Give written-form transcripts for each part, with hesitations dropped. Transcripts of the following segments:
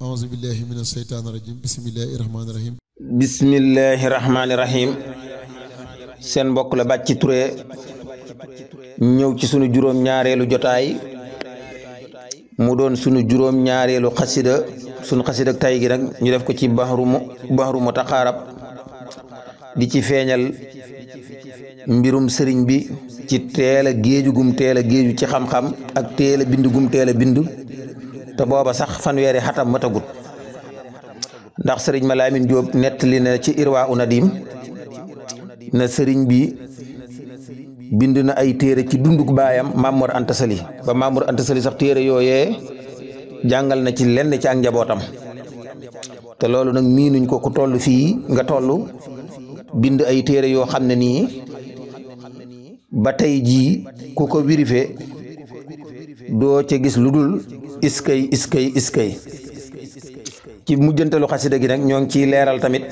auzu billahi mina sheytaani rajim bismillahi rahmaani rahim bismillahi rahmaani rahim seen mbokk la Bathie Touré ñëw ci sunu juróom-ñaareelu jotaay mu doon sunu juróom-ñaareelu xasida sunu xasida tay gi nag ñu def ko ci bahru mutaqaarab di ci feeñal mbirum sëriñ bi ci teel a géeju gum teel a géeju ci xam-xam ak teel a bind gum teel a bind te booba sax fanweeri xatam matagut ndax sëriñ Malamine Diop nettali na ci Irwa u Nadim na sëriñ bi bind na ay téere ci dunduk baayam Mamour Anta Sali ba Mamour Anta Sali sax téere yooyee jàngal na ci lenn ci ak njabootam te loolu nag miinuñ ko ku toll fii nga toll bind ay téere yoo xam ne nii ba tey jii ku ko vérifié doo ca gis lu dul iskay ci mujjantalu xasida gi nag ñoo ngi ciy leeral tamit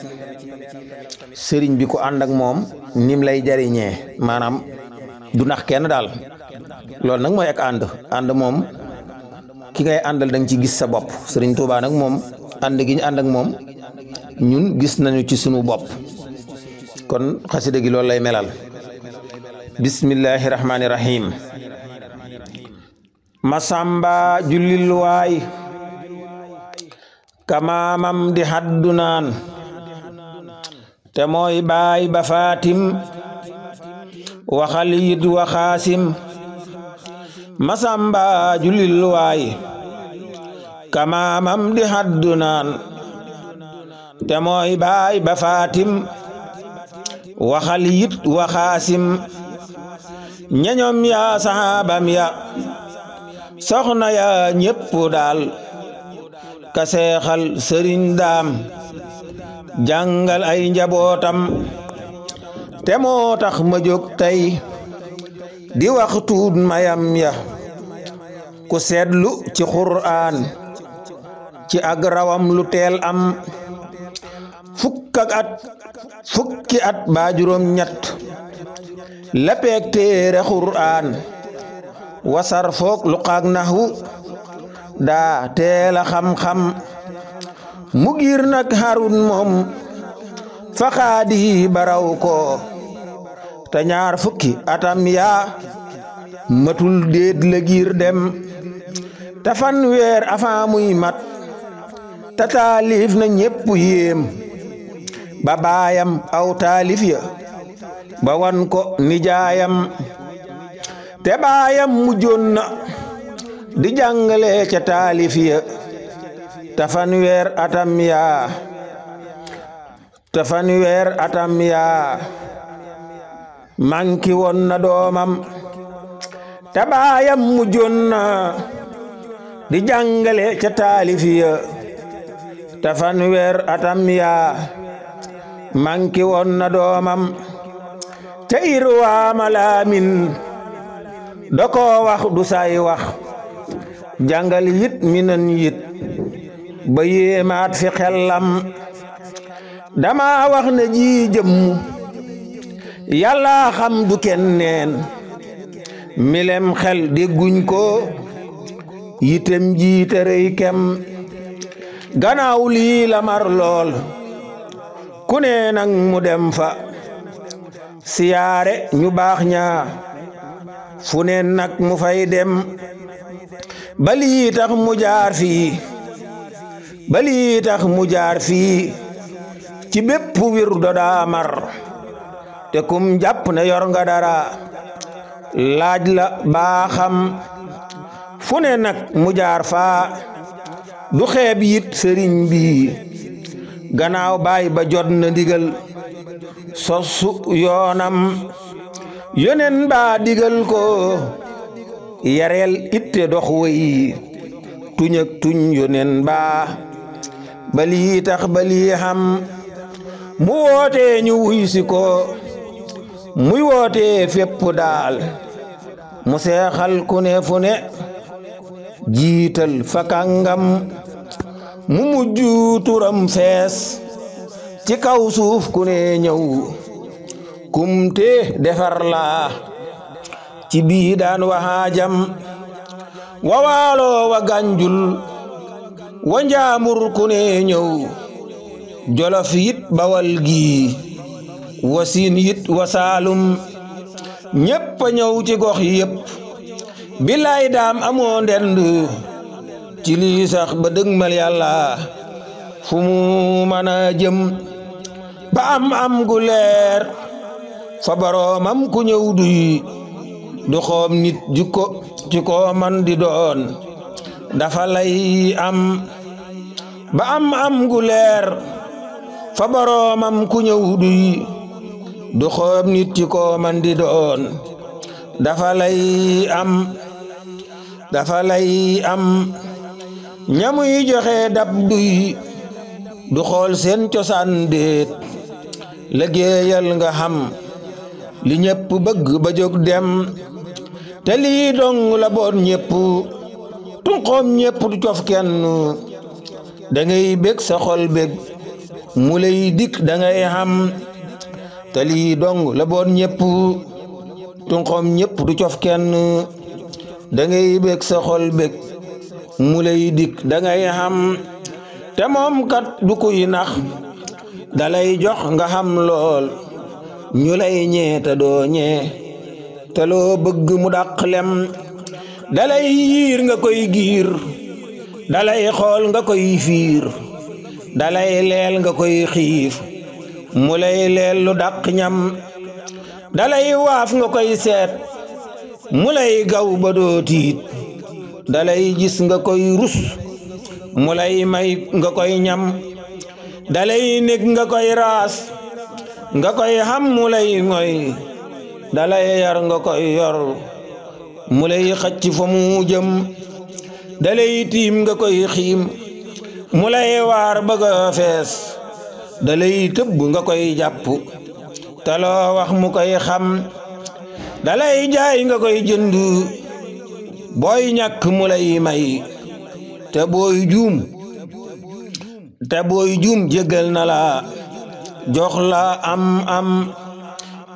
sëriñ bi ku ànd ak moom nim lay jariñee maanaam du nax kenn daal loolu nag mooy ak ànd moom ki ngay àndal da nga ci gis sa bopp sëriñ Tuubaa nag moom ànd gi ñu ànd ak moom ñun gis nañu ci sunu bopp kon xasida gi loolu lay melal bismillahi rahmaani rahim masamba jullil waay kamaamam di haddu naan te mooy baay ba Fatim waxal yit waxaasim masamba jullil waay kamaamam di haddu naan te mooy baay ba Fatim waxal yit waxaasim ñeñom ya sahabam ya soxna ya ñépp daal ka seexal sëriñ daam jàngal ay njabootam te moo tax ma jóg tey di wax tuut mayam ya ku seetlu ci Qur'aan ci ak rawam lu teel am fukki at ba juróom ñett la peeg téere Qur'aan wasar foog lu qaag naxwu daa teela xam-xam mu giir nag Harun moom fa xaadi baraw ko te ñaar fukki atam yaa matul déet la giir dem te fanweer avant muy mat te taalif na ñépp yéem ba baayam aw taalif ya ba wan ko nijaayam te baayam mujjoon na di jàngale ca taalif ya te fanweer atam yaa manki woon na doomam te baayam mujjoon na di jàngale ca taalif ya te fanweer atam yaa manki woon na doomam te Irwa Malamin da ko wax du say wax jàngal yit minan yit ba yéemaat fi xellam dama wax ne ji jëmm yàlla xam du kenneen milem xel dégguñ ko yitem jiite rëy kem gannaaw lii la mar lool ku ne nag mu dem fa siyaare ñu baax ñaa fu ne nag mu fay dem balii tax mu jaar fii ci bépp wirdo daa mar te kum jàpp ne yor nga dara laaj la baaxam fu ne nag mu jaar faa du xeeb yit sëriñ bi gannaaw baay ba jot na ndigal sosu yoonam yonen baa digal ko yareel itte dox wëy tuñ ak tuñ yonen baa balii tax balii xam mu wootee ñu wuy si ko muy wootee fépp daal mu seexal ku ne fu ne jiital fa kàngam mu mujju turam fees ci kaw suuf ku ne ñëw kumte defar laa ci bii daan wahaajam wa waalo wa Ganjul wa njaambur ku ne ñëw jolof yit bawal gi wa siin yit wa saalum ñépp a ñëw ci gox yépp bilaay daam amoo ndend ci lii sax ba dëgmal yàlla fu mu mën a jëm ba am gu leer fa boroomam ku ñëw duy du xoom nit jikko ci ko man di doon dafa lay am ba am gu leer fa boroomam ku ñëw duy du xoom nit ci ko man di doon dafa lay am ñamuy joxe dab duy du xool seen cosaan déet liggéeyal nga xam li ñépp bëgg ba jóg dem te lii dong la boon ñépp tunqoom ñépp du cof kenn da ngay bég sa xol bég mu lay dikk da ngay xam te lii dong la boon ñépp tunqoom ñépp du cof kenn da ngay bég sa xol bég mu lay dikk da ngay xam te moom kat du kuy nax dalay jox nga xam lool ñu lay ñee te doo ñee te loo bëgg mu dàq lem dalay yiir nga koy giir dalay xool nga koy fiir dalay leel nga koy xiif mu lay leel lu dàq ñam dalay waaf nga koy seet mu lay gaw ba doo tiit dalay gis nga koy rus mu lay may nga koy ñam dalay nekk nga koy raas nga koy xam mu lay ngoy dalay yar nga koy yor mu lay xacc fa mu jëm dalay tiim nga koy xiim mu lay waar bëgg a fees dalay tëbb nga koy jàpp te loo wax mu koy xam dalay jaay nga koy jënd booy ñàkk mu lay may te booy juum jéggal na la jox la am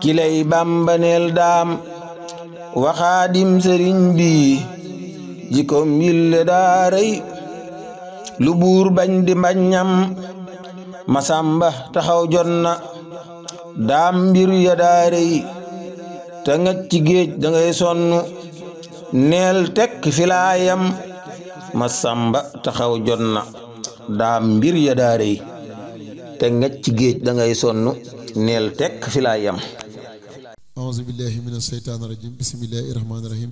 kilay bàmbaneel daam waxaadim sëriñ bi jikom yille daaray lu buur bañ di mbaññam masamba taxaw jot na daam mbir ya daaray te ngacc ci géej da ngay sonn neel tekk filaayam masamba taxaw jot na daam mbir ya daaray te ngacc ci géej da ngay sonn neel tekk filaayam auzu billahi mina sheytaani rajim bismillahi rahmaani rahim